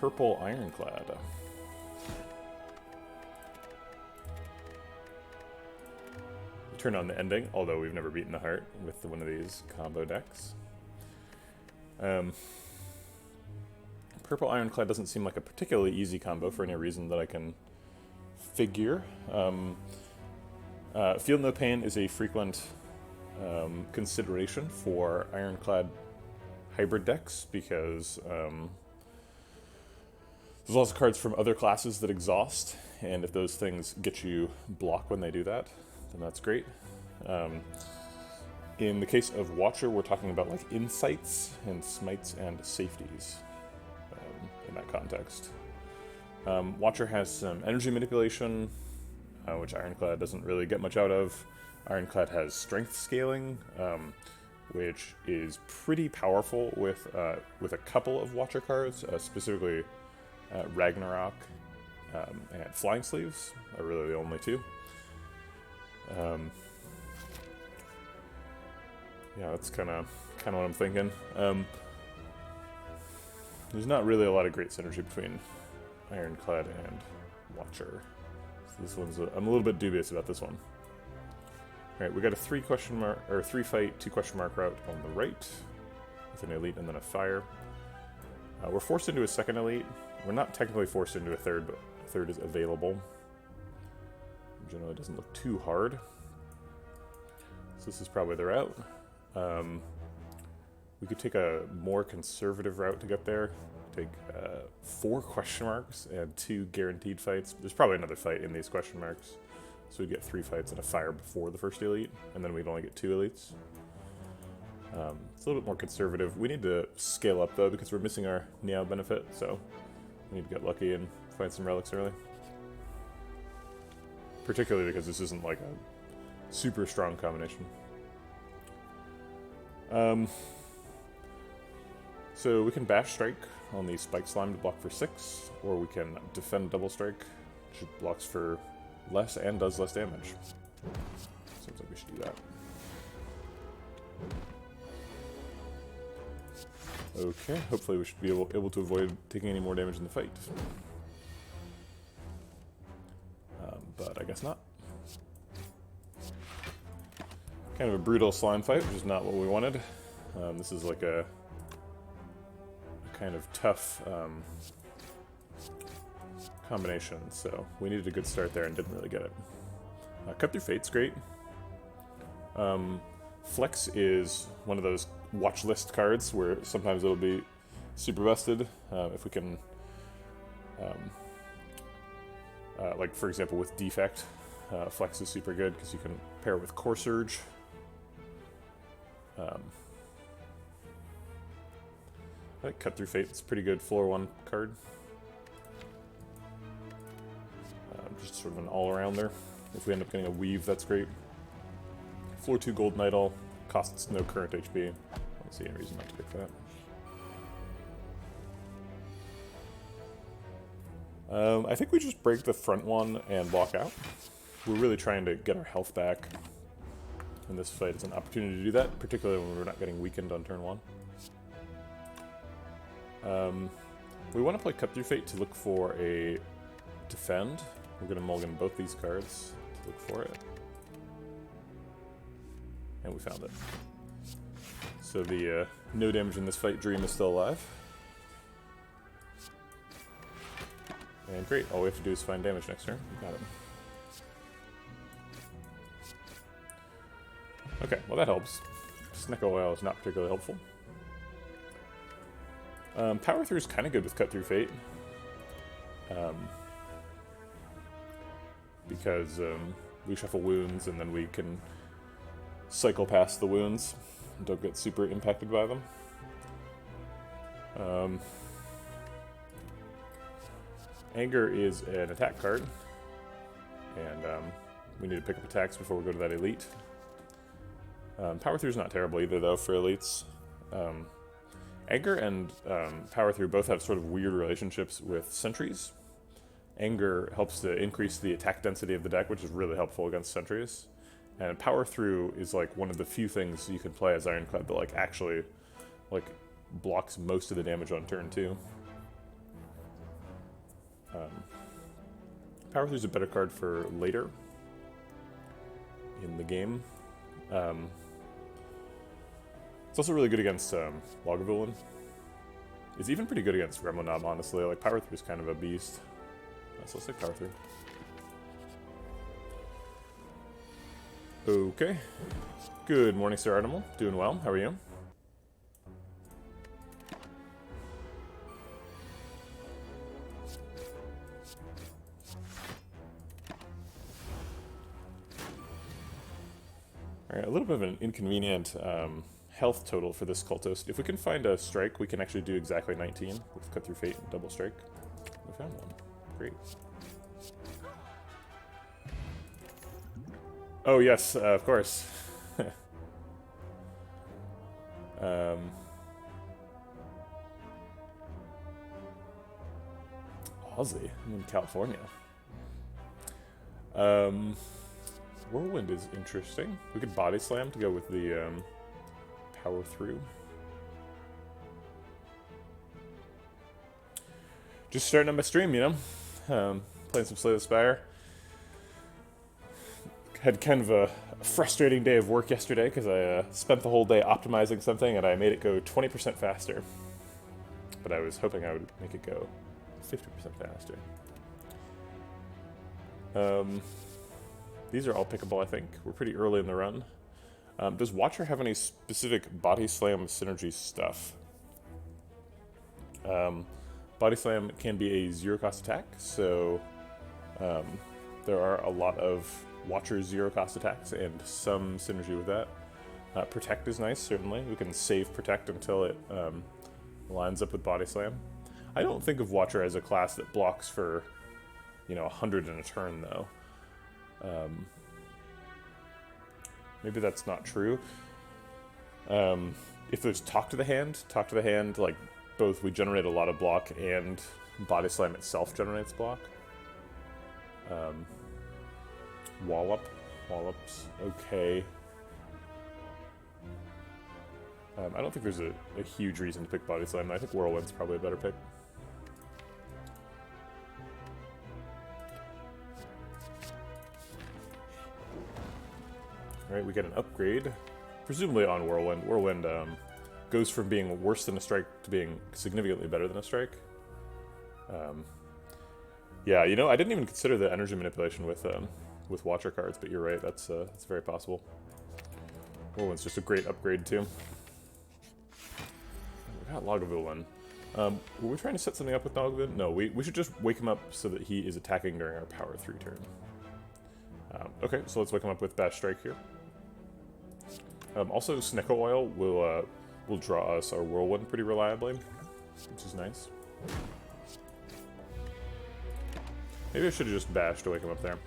purple Ironclad. Turn on the ending, although we've never beaten the heart with one of these combo decks. Purple Ironclad doesn't seem like a particularly easy combo for any reason that I can figure. Feel No Pain is a frequent consideration for Ironclad hybrid decks because there's lots of cards from other classes that exhaust, and if those things get you block when they do that, then that's great. In the case of Watcher, we're talking about like insights and smites and safeties in that context. Watcher has some energy manipulation, which Ironclad doesn't really get much out of. Ironclad has strength scaling, which is pretty powerful with a couple of Watcher cards, specifically Ragnarok and Flying Sleeves are really the only two. Yeah, that's kind of what I'm thinking. There's not really a lot of great synergy between Ironclad and Watcher. So this one's I'm a little bit dubious about this one. All right, we got a 3 fight, 2 question mark route on the right with an elite and then a fire. We're forced into a second elite. We're not technically forced into a third, but a third is available. Generally doesn't look too hard. So this is probably the route. We could take a more conservative route to get there. Take 4 question marks and 2 guaranteed fights. There's probably another fight in these question marks. So we'd get 3 fights and a fire before the first elite, and then we'd only get 2 elites. It's a little bit more conservative. We need to scale up though because we're missing our Neo benefit, so we need to get lucky and find some relics early. Particularly because this isn't like a super strong combination. So we can bash strike on the spike slime to block for 6, or we can defend double strike, which blocks for less and does less damage. Seems like we should do that. Okay, hopefully we should be able to avoid taking any more damage in the fight. But I guess not. Kind of a brutal slime fight, which is not what we wanted. This is like a kind of tough combination, so we needed a good start there and didn't really get it. Cut Through Fate's great. Flex is one of those watch list cards where sometimes it'll be super busted. If we can, like for example with Defect, Flex is super good because you can pair it with Core Surge. I think Cut Through Fate is a pretty good floor 1 card. Just sort of an all-arounder. If we end up getting a Weave, that's great. Floor 2 Golden Idol, costs no current HP. I don't see any reason not to pick that. I think we just break the front one and walk out. We're really trying to get our health back. And this fight is an opportunity to do that, particularly when we're not getting weakened on turn 1. We want to play Cut Through Fate to look for a defend. We're going to mulligan both these cards to look for it. And we found it. So the no damage in this fight dream is still alive. And great, all we have to do is find damage next turn. We got it. Okay, well that helps. Sneck Oil is not particularly helpful. Power Through is kind of good with Cut Through Fate. Because we shuffle wounds and then we can cycle past the wounds and don't get super impacted by them. Anger is an attack card, and we need to pick up attacks before we go to that elite. Power Through is not terrible either, though, for elites. Anger and Power Through both have sort of weird relationships with sentries. Anger helps to increase the attack density of the deck, which is really helpful against sentries. And Power Through is like one of the few things you can play as Ironclad that like actually like blocks most of the damage on turn 2. Power 3 is a better card for later in the game. It's also really good against Lagavulin. It's even pretty good against Gremlin, honestly. Like, Power 3 is kind of a beast. So let's take Power 3. Okay. Good morning, Sir Animal. Doing well. How are you? Alright, a little bit of an inconvenient health total for this cultist. If we can find a strike, we can actually do exactly 19 with Cut Through Fate and Double Strike. We found one. Great. Oh yes, of course. Aussie. I'm in California. Whirlwind is interesting. We could Body Slam to go with the Power Through. Just starting up my stream, you know? Playing some Slay the Spire. Had kind of a frustrating day of work yesterday because I spent the whole day optimizing something and I made it go 20% faster. But I was hoping I would make it go 50% faster. These are all pickable, I think. We're pretty early in the run. Does Watcher have any specific Body Slam synergy stuff? Body Slam can be a zero-cost attack, so there are a lot of Watcher zero-cost attacks and some synergy with that. Protect is nice, certainly. We can save Protect until it lines up with Body Slam. I don't think of Watcher as a class that blocks for, 100 in a turn, though. Maybe that's not true. If there's Talk to the Hand, like, both we generate a lot of block and Body Slam itself generates block. Wallop's okay. I don't think there's a huge reason to pick Body Slam. I think Whirlwind's probably a better pick. Alright, we get an upgrade, presumably on Whirlwind. Whirlwind goes from being worse than a strike to being significantly better than a strike. Yeah, I didn't even consider the energy manipulation with Watcher cards, but you're right, that's very possible. Whirlwind's just a great upgrade, too. We got Lagavulin. Were we trying to set something up with Lagavulin? No, we should just wake him up so that he is attacking during our Power 3 turn. Okay, so let's wake him up with Bash Strike here. Also, Sneeko Oil will draw us our Whirlwind pretty reliably, which is nice. Maybe I should have just bashed to wake him up there.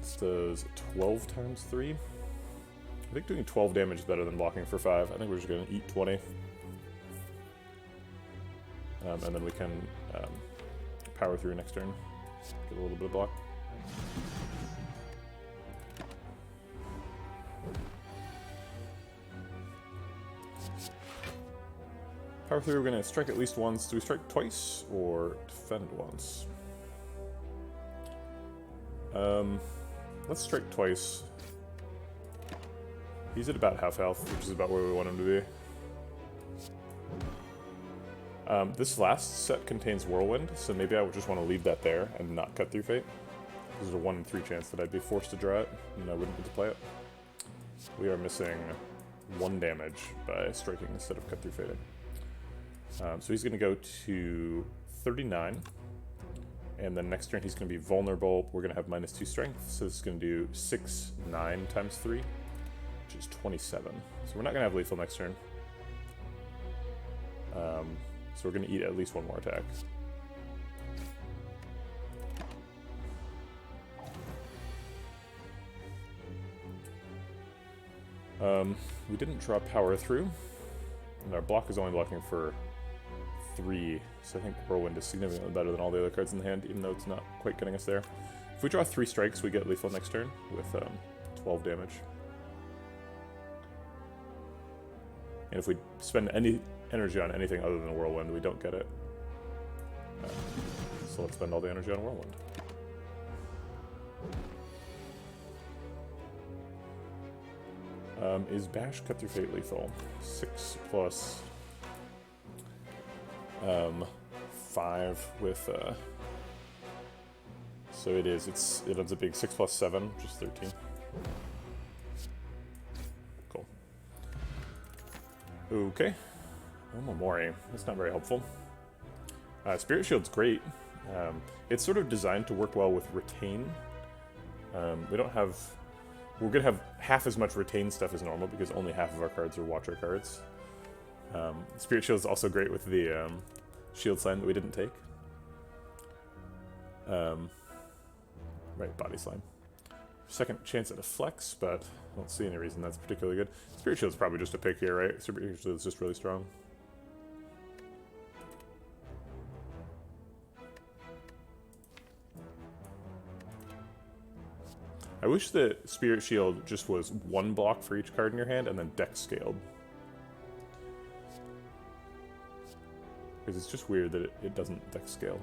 This does 12 times 3. I think doing 12 damage is better than blocking for 5. I think we're just going to eat 20. And then we can Power Through next turn. Get a little bit of block. Power Through, we're going to strike at least once. Do we strike twice or defend once? Let's strike twice. He's at about half health, which is about where we want him to be. This last set contains Whirlwind, so maybe I would just want to leave that there and not Cut Through Fate. There's a 1 in 3 chance that I'd be forced to draw it, and I wouldn't get to play it. We are missing 1 damage by striking instead of Cut Through Fating. So he's going to go to 39, and then next turn he's going to be vulnerable. We're going to have -2 strength, so this is going to do 6, 9 times 3, which is 27. So we're not going to have lethal next turn. So we're going to eat at least 1 more attack. We didn't draw Power Through, and our block is only blocking for 3, so I think Whirlwind is significantly better than all the other cards in the hand, even though it's not quite getting us there. If we draw 3 strikes, we get lethal next turn with 12 damage. And if we spend any energy on anything other than Whirlwind, we don't get it. So let's spend all the energy on Whirlwind. Is Bash Cut Through Fate lethal? 6 plus 5 with so it ends up being 6 plus 7, which is 13. Cool. Okay. Oh, Momori. That's not very helpful. Spirit Shield's great. It's sort of designed to work well with Retain. We're going to have half as much Retain stuff as normal because only half of our cards are Watcher cards. Spirit Shield is also great with the Shield Slime that we didn't take. Right, Body Slime. Second chance at a Flex, but I don't see any reason that's particularly good. Spirit Shield's probably just a pick here, right? Spirit Shield's just really strong. I wish that Spirit Shield just was 1 block for each card in your hand and then dex scaled. Because it's just weird that it doesn't dex scale.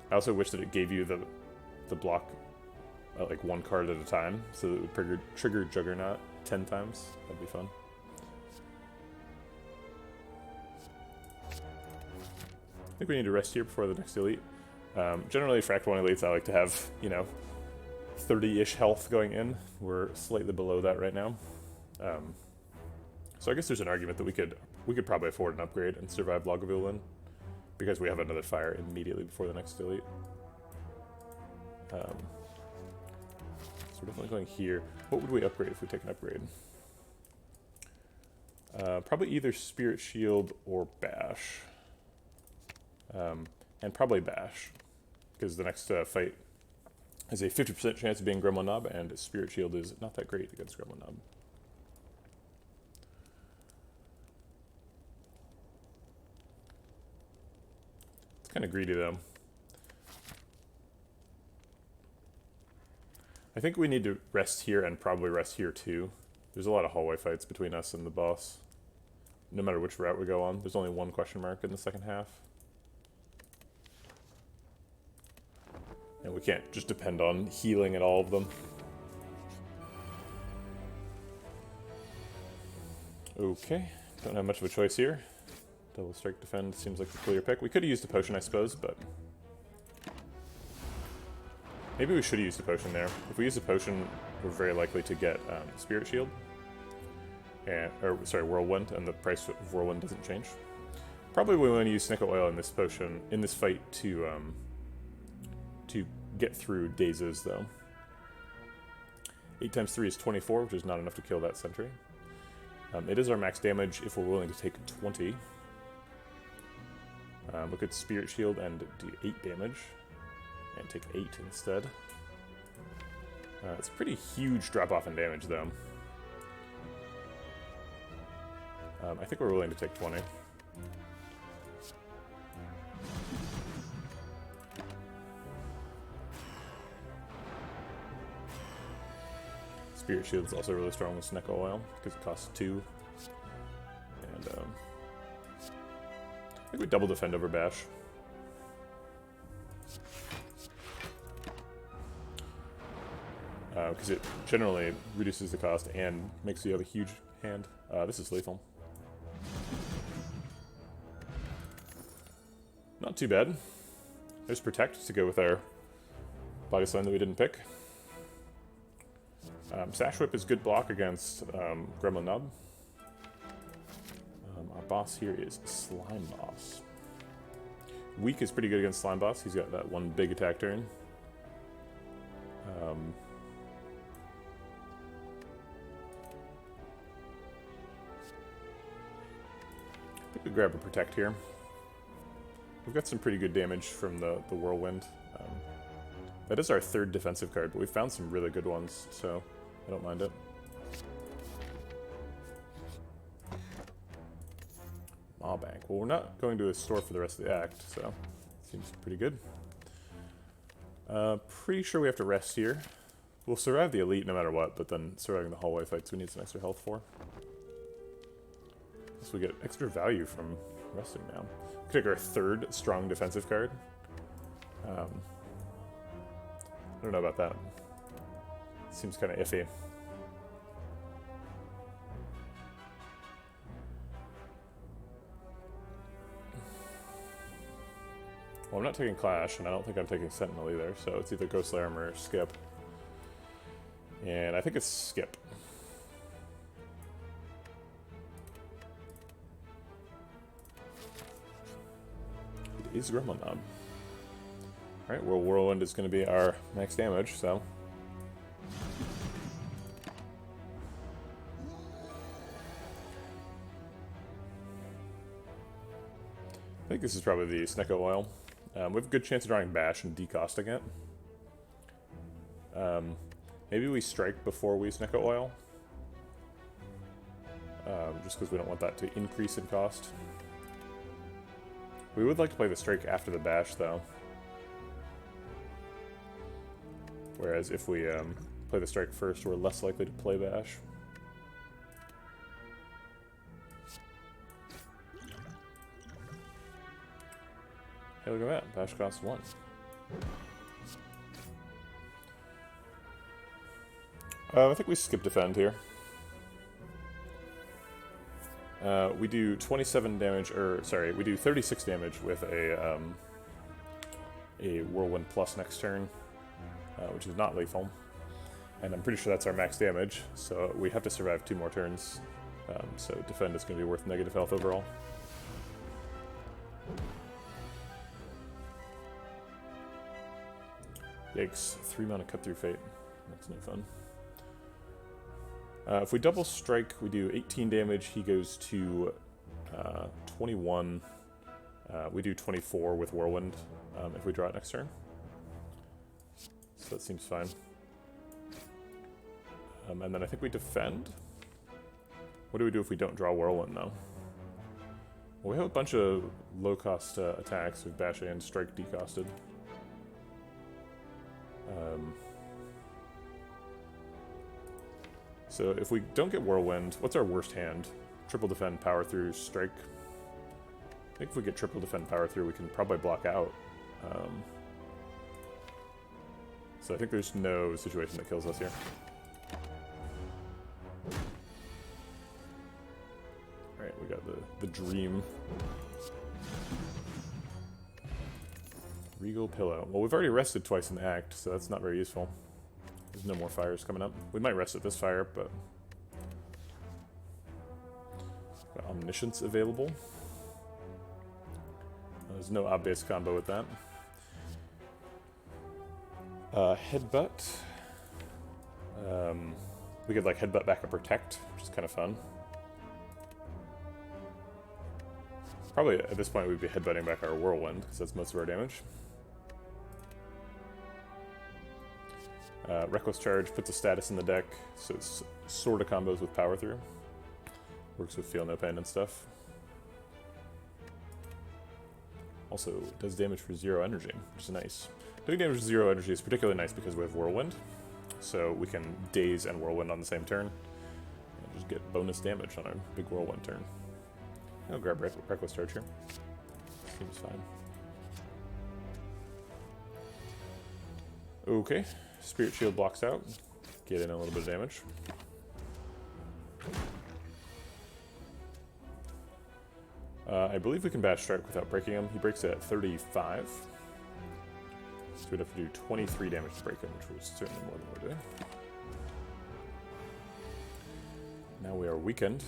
I also wish that it gave you the block like 1 card at a time, so that it would trigger Juggernaut 10 times. That'd be fun. I think we need to rest here before the next elite. Generally, Fract 1 elites I like to have, 30-ish health going in. We're slightly below that right now. So I guess there's an argument that we could probably afford an upgrade and survive Lagavulin, because we have another fire immediately before the next elite. So we're definitely going here. What would we upgrade if we take an upgrade? Probably either Spirit Shield or Bash. And probably Bash, because the next fight has a 50% chance of being Gremlin Knob, and Spirit Shield is not that great against Gremlin Knob. It's kind of greedy, though. I think we need to rest here and probably rest here, too. There's a lot of hallway fights between us and the boss. No matter which route we go on, there's only 1 question mark in the second half. And we can't just depend on healing at all of them. Okay, don't have much of a choice here. Double Strike Defend seems like the clear pick. We could have used a potion, I suppose, but maybe we should have used a potion there. If we use a potion, we're very likely to get Spirit Shield. Whirlwind, and the price of Whirlwind doesn't change. Probably we want to use Snickle Oil in this potion, in this fight, to get through Dazes, though. 8 times 3 is 24, which is not enough to kill that sentry. It is our max damage if we're willing to take 20. Look at Spirit Shield and do 8 damage, and take 8 instead. It's a pretty huge drop-off in damage, though. I think we're willing to take 20. Spirit Shield is also really strong with Snickle Oil, because it costs 2. And I think we double defend over Bash. Because it generally reduces the cost and makes you have a huge hand. This is lethal. Not too bad. There's Protect to go with our Body Slam that we didn't pick. Sash Whip is good block against Gremlin Knob. Our boss here is Slime Boss. Weak is pretty good against Slime Boss. He's got that 1 big attack turn. I think we grab a Protect here. We've got some pretty good damage from the Whirlwind. That is our 3rd defensive card, but we've found some really good ones, so I don't mind it. Maw Bank. Well, we're not going to a store for the rest of the act, so seems pretty good. Pretty sure we have to rest here. We'll survive the elite no matter what, but then surviving the hallway fights we need some extra health for. So we get extra value from resting now. We take our third strong defensive card. I don't know about that. Seems kind of iffy. Well, I'm not taking Clash, and I don't think I'm taking Sentinel either, so it's either Ghostly Armor or Skip. And I think it's Skip. It is Gremlin Knob. Alright, well, Whirlwind is going to be our max damage, so... I think this is probably the Snecko Oil. We have a good chance of drawing Bash and decosting it. Maybe we strike before we Snecko Oil. Just because we don't want that to increase in cost. We would like to play the strike after the Bash, though. Whereas if we play the strike first, we're less likely to play Bash. Hey, look at that. Bash costs 1. I think we skip defend here. We do 27 damage, or sorry, we do 36 damage with a Whirlwind Plus next turn, which is not lethal. And I'm pretty sure that's our max damage, so we have to survive 2 more turns. So defend is going to be worth negative health overall. Yikes, 3 mana Cut Through Fate. That's no fun. If we double strike, we do 18 damage. He goes to 21. We do 24 with Whirlwind if we draw it next turn. So that seems fine. And then I think we defend. What do we do if we don't draw Whirlwind, though? Well, we have a bunch of low-cost attacks with Bash and Strike decosted. So if we don't get Whirlwind, what's our worst hand? Triple defend, power through, strike. I think if we get triple defend, power through, we can probably block out. So I think there's no situation that kills us here. Alright, we got the dream. Regal Pillow. Well, we've already rested twice in the act, so that's not very useful. There's no more fires coming up. We might rest at this fire, but... got Omniscience available. There's no obvious combo with that. Headbutt. We could, like, Headbutt back a Protect, which is kind of fun. Probably, at this point, we'd be Headbutting back our Whirlwind, because that's most of our damage. Reckless Charge puts a status in the deck, so it's sort of combos with Power Through. Works with Feel No Pain and stuff. Also, does damage for 0 energy, which is nice. Doing damage for 0 energy is particularly nice because we have Whirlwind, so we can Daze and Whirlwind on the same turn, and just get bonus damage on our big Whirlwind turn. I'll grab Reckless Charge here. Seems fine. Okay. Spirit Shield blocks out. Get in a little bit of damage. I believe we can Bash Strike without breaking him. He breaks it at 35. So we'd have to do 23 damage to break him, which was certainly more than we're doing. Now we are weakened.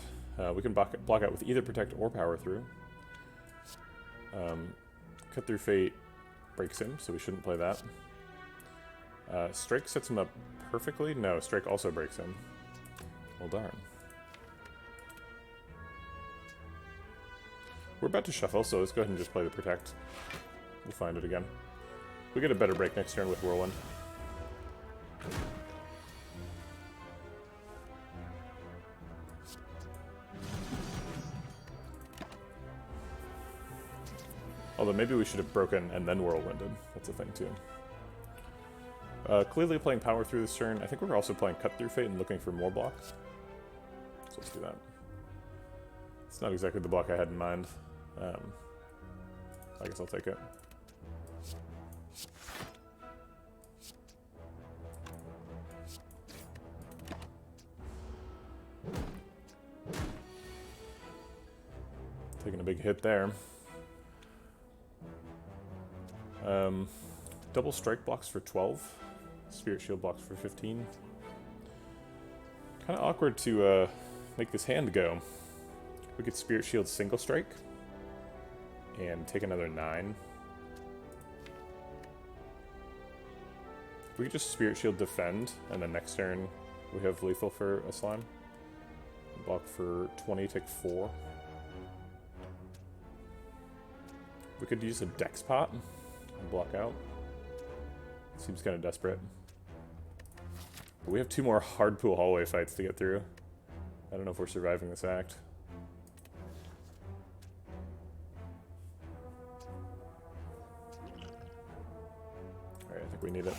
We can block out with either Protect or Power Through. Cut Through Fate breaks him, so we shouldn't play that. Strike sets him up perfectly? No, Strike also breaks him. Well, darn. We're about to shuffle, so let's go ahead and just play the Protect. We'll find it again. We get a better break next turn with Whirlwind. Although maybe we should have broken and then Whirlwinded. That's a thing too. Clearly playing Power Through this turn. I think we're also playing Cut Through Fate and looking for more blocks. So let's do that. It's not exactly the block I had in mind. I guess I'll take it. Taking a big hit there. Double strike blocks for 12. Spirit shield blocks for 15. Kind of awkward to make this hand go. We could Spirit Shield single strike and take another 9. We could just Spirit Shield defend, and then next turn we have lethal for a slime. Block for 20, take 4. We could use a Dex Pot and block out. Seems kind of desperate. But we have 2 more hard pool hallway fights to get through. I don't know if we're surviving this act. Alright, I think we need it.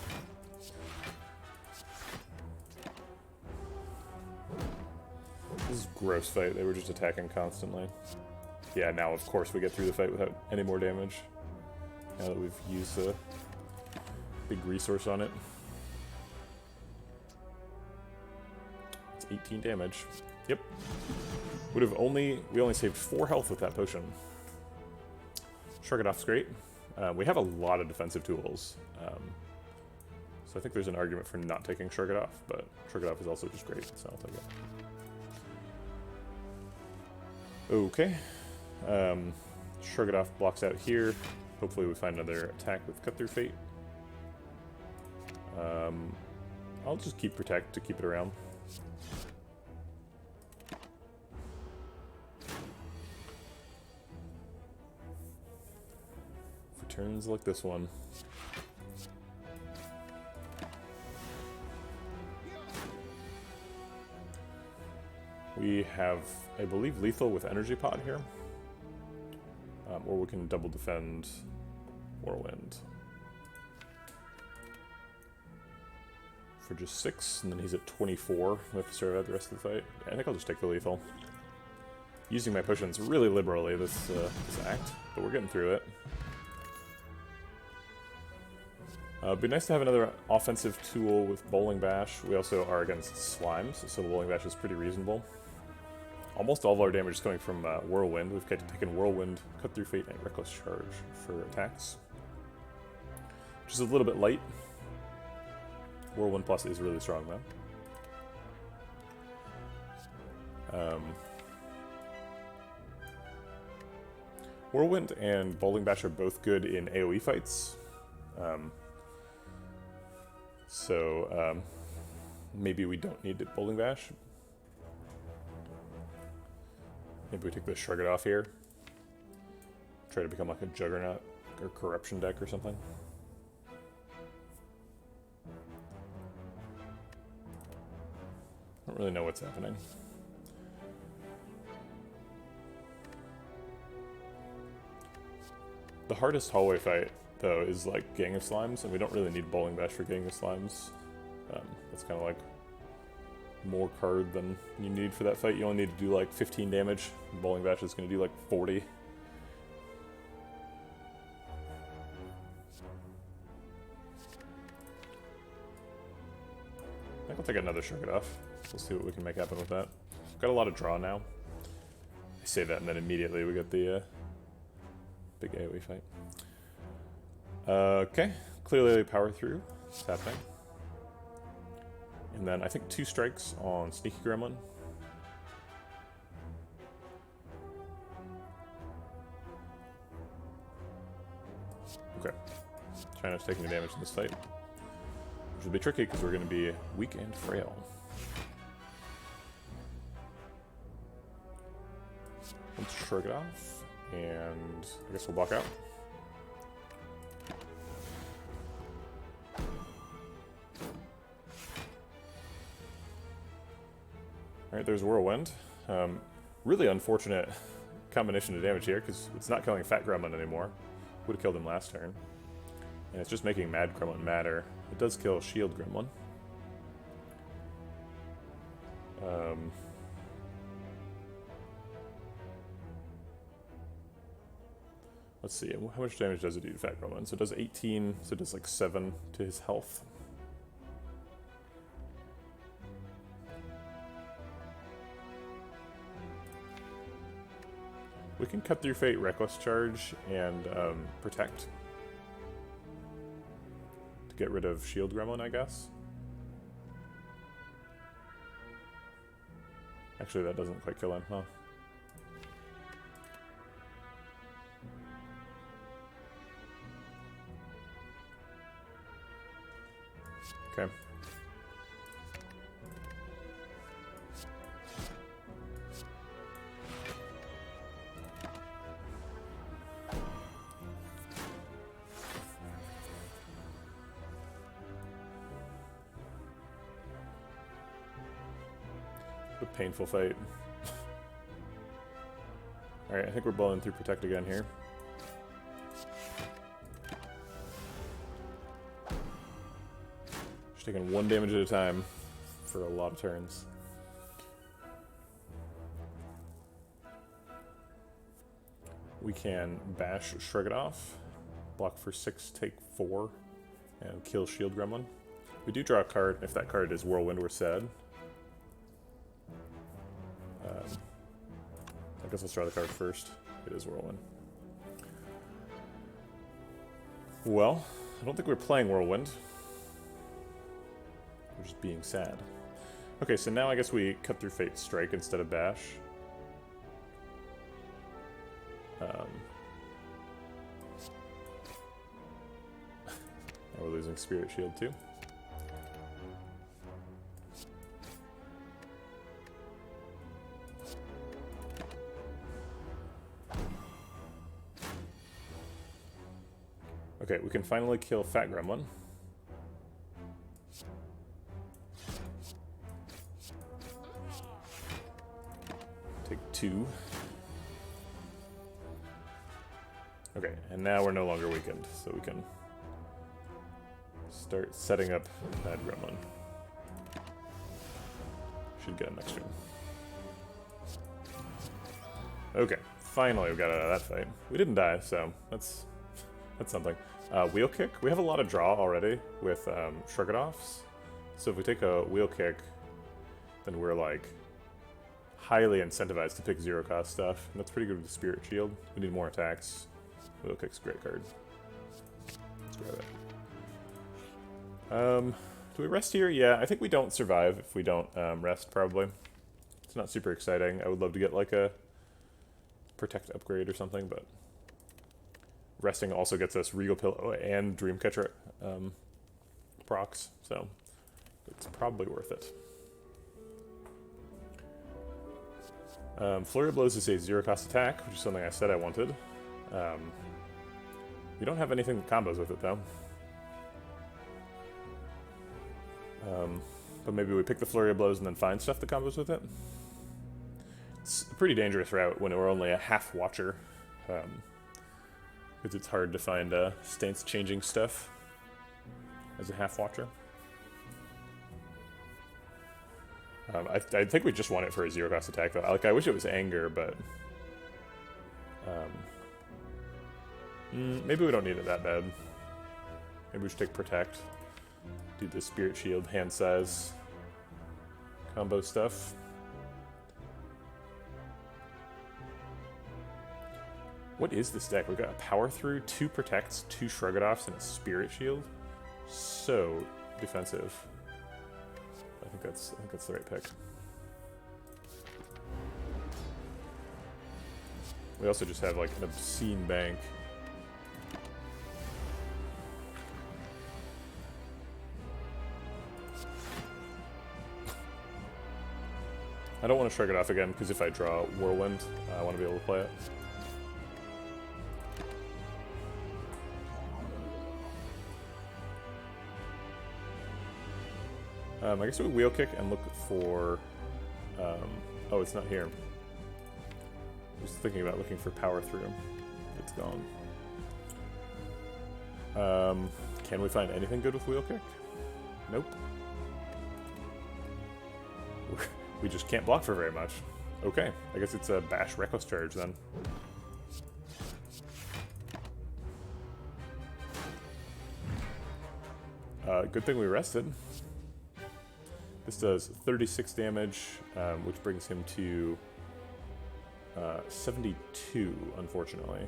This is a gross fight. They were just attacking constantly. Yeah, now of course we get through the fight without any more damage. Now that we've used a big resource on it. It's 18 damage. Yep. We only saved 4 health with that potion. Shrug it off's great. We have a lot of defensive tools. So I think there's an argument for not taking Shrug it off, but Shrug it off is also just great, so I'll take it. Okay. Shrug it off blocks out here. Hopefully we find another attack with Cut Through Fate. I'll just keep Protect to keep it around. For turns like this one. We have, I believe, lethal with Energy Pod here. Or we can double defend Whirlwind. For just 6, and then he's at 24. We have to start out the rest of the fight. Yeah, I think I'll just take the lethal. Using my potions really liberally this act, but we're getting through it. It'd be nice to have another offensive tool with Bowling Bash. We also are against slimes, so the Bowling Bash is pretty reasonable. Almost all of our damage is coming from Whirlwind. We've taken Whirlwind, Cut Through Fate, and Reckless Charge for attacks. Which is a little bit light. Whirlwind Plus is really strong, though. Whirlwind and Bowling Bash are both good in AoE fights. Maybe we don't need Bowling Bash. Maybe we take the Shrug It Off here. Try to become like a Juggernaut or Corruption deck or something. I don't really know what's happening. The hardest hallway fight, though, is like Gang of Slimes, and we don't really need Bowling Bash for Gang of Slimes. That's kind of like more card than you need for that fight. You only need to do like 15 damage. Bowling Bash is going to do like 40. I think I'll take another Shrug It Off. We'll see what we can make happen with that. Got a lot of draw now. I say that and then immediately we get the big AoE fight. Okay, clearly power through. It's happening. And then I think 2 strikes on Sneaky Gremlin. Okay. China's taking the damage in this fight. Which will be tricky because we're going to be weak and frail. Let's shrug it off. And I guess we'll block out. Alright, there's Whirlwind. Really unfortunate combination of damage here, because it's not killing Fat Gremlin anymore. Would have killed him last turn. And it's just making Mad Gremlin madder. It does kill Shield Gremlin. Let's see, how much damage does it do to Fat Gremlin? So it does 18, so it does like 7 to his health. We can cut through Fate, Reckless Charge, and Protect. To get rid of Shield Gremlin, I guess. Actually, that doesn't quite kill him, huh? Okay. A painful fight. Alright, I think we're blowing through Protect again here. Just taking 1 damage at a time for a lot of turns. We can bash, shrug it off, block for 6, take 4, and kill Shield Gremlin. We do draw a card. If that card is Whirlwind, we're sad. I guess let's draw the card first. It is Whirlwind. Well, I don't think we're playing Whirlwind. We're just being sad. Okay, so now I guess we cut through Fate's Strike instead of Bash. Now we're losing Spirit Shield too. Okay, we can finally kill Fat Gremlin. Take 2. Okay, and now we're no longer weakened, so we can start setting up Bad Gremlin. Should get him next turn. Okay, finally we got out of that fight. We didn't die, so that's something. Wheel Kick. We have a lot of draw already with Shrug-It-Offs. So if we take a Wheel Kick, then we're like highly incentivized to pick 0-cost stuff. And that's pretty good with the Spirit Shield. We need more attacks. Wheel Kick's a great card. Let's grab it. Do we rest here? Yeah, I think we don't survive if we don't rest, probably. It's not super exciting. I would love to get like a Protect upgrade or something, but resting also gets us Regal Pillow and Dreamcatcher procs, so it's probably worth it. Flurry of Blows is a 0-cost attack, which is something I said I wanted. We don't have anything that combos with it, though. But maybe we pick the Flurry of Blows and then find stuff that combos with it. It's a pretty dangerous route when we're only a half Watcher. Because it's hard to find stance-changing stuff as a half-Watcher. I think we just want it for a 0-cost attack, though. Like, I wish it was Anger, but maybe we don't need it that bad. Maybe we should take Protect. Do the Spirit Shield, hand size, combo stuff. What is this deck? We've got a Power Through, 2 Protects, 2 Shrug-It-Offs, and a Spirit Shield. So defensive. I think that's the right pick. We also just have like an obscene bank. I don't want to Shrug It Off again because if I draw Whirlwind, I want to be able to play it. I guess we Wheel Kick and look for... oh, it's not here. I was thinking about looking for Power Through. It's gone. Can we find anything good with Wheel Kick? Nope. We just can't block for very much. Okay, I guess it's a Bash Reckless Charge then. Good thing we rested. This does 36 damage, which brings him to 72, unfortunately.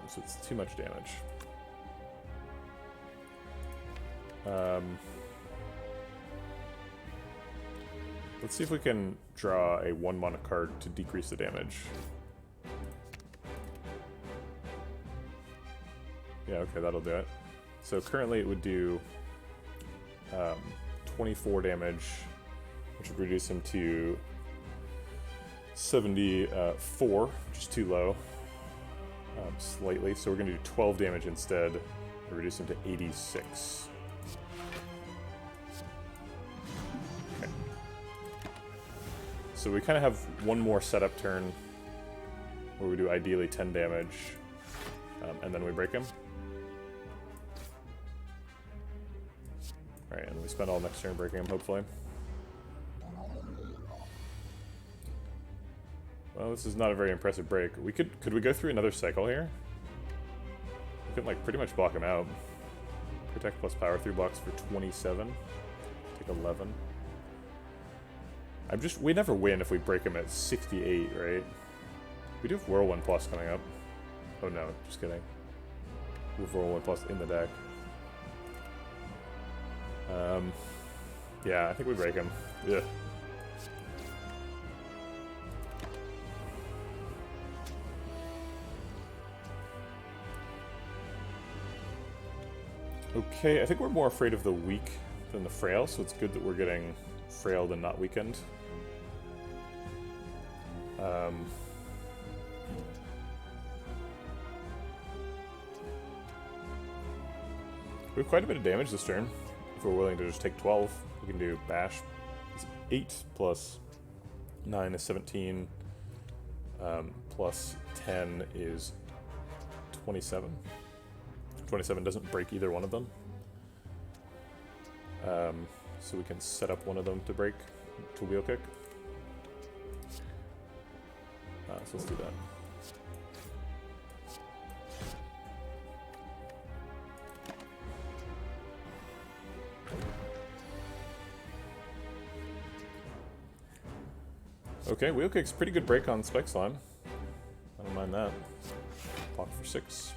So it's too much damage. Let's see if we can draw a 1-mana card to decrease the damage. Yeah, okay, that'll do it. So currently it would do 24 damage, which would reduce him to 74, which is too low, slightly. So we're going to do 12 damage instead, and reduce him to 86. Okay. So we kind of have one more setup turn, where we do ideally 10 damage, and then we break him. Alright, and we spend all next turn breaking him, hopefully. Well, this is not a very impressive break. Could we go through another cycle here? We could, like, pretty much block him out. Protect plus power through blocks for 27. Take 11. We never win if we break him at 68, right? We do have Whirlwind Plus coming up. Oh no, just kidding. We have Whirlwind Plus in the deck. Yeah, I think we break him. Yeah. Okay, I think we're more afraid of the weak than the frail, so it's good that we're getting frailed and not weakened. We have quite a bit of damage this turn. If we're willing to just take 12, we can do bash. It's 8 plus 9 is 17. Plus 10 is 27. 27 doesn't break either one of them. So we can set up one of them to break, to wheel kick. So let's do that. Okay, wheel kick's pretty good break on Spike Slime. I don't mind that. Block for 6.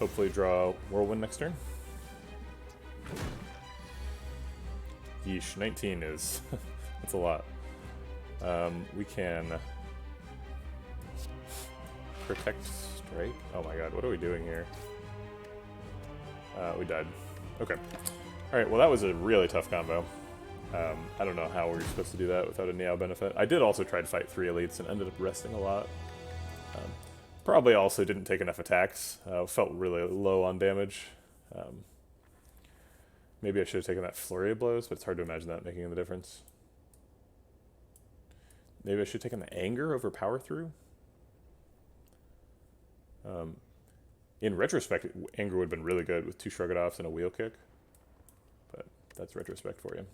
Hopefully draw Whirlwind next turn. Yeesh, 19 is... that's a lot. We can... Protect Strike? Oh my god, what are we doing here? We died. Okay. Alright, well that was a really tough combo. I don't know how we were supposed to do that without a Neo benefit. I did also try to fight 3 elites and ended up resting a lot. Probably also didn't take enough attacks. Felt really low on damage. Maybe I should have taken that flurry of blows, but it's hard to imagine that making the difference. Maybe I should have taken the anger over power through. In retrospect, anger would have been really good with 2 shrug-it-offs and a wheel kick. But that's retrospect for you.